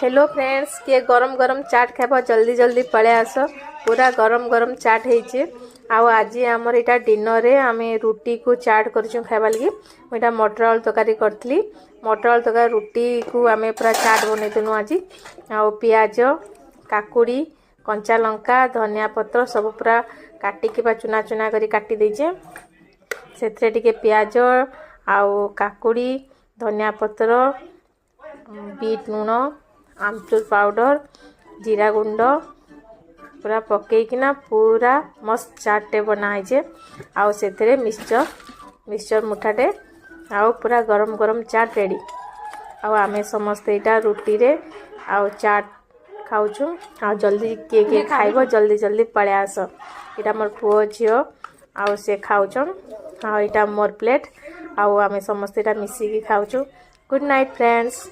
Hello friends किए गरम गरम चाट खाइब जल्दी जल्दी पळे आस पूरा गरम गरम चाट होइए आज आमर यहाँ डिनर रे आम रुटी को चाट कर खाइबा लगी मुझा मटर आलू तरकारी करी मटर आलू तरकारी रुटी को आम पूरा चाट बनईदेलु आज आ पियाज काकुड़ी कंचा लंका धनिया पत्र सब पूरा काटिक चुना चुना कर काटी देचे से पियाज आउ काकुड़ी धनिया पत्र बीट लुण आमचूर पाउडर जीरा गुंड पूरा पकईकिना पूरा मस्त चाटे बनाइजे आउ से मिक्सचर मिक्सचर मुठाटे आउ पूरा गरम गरम चाट रेडी आउ आमे समस्ते इटा रुटी रे आउ चाट खाऊछु आ जल्दी किए खाइब जल्दी जल्दी पळे आस इटा मोर पुओ झियो आउ से खाऊछन आ इटा मोर प्लेट आउ आमे समस्ते इटा मिसिकी खाऊछु गुड नाइट फ्रेंड्स।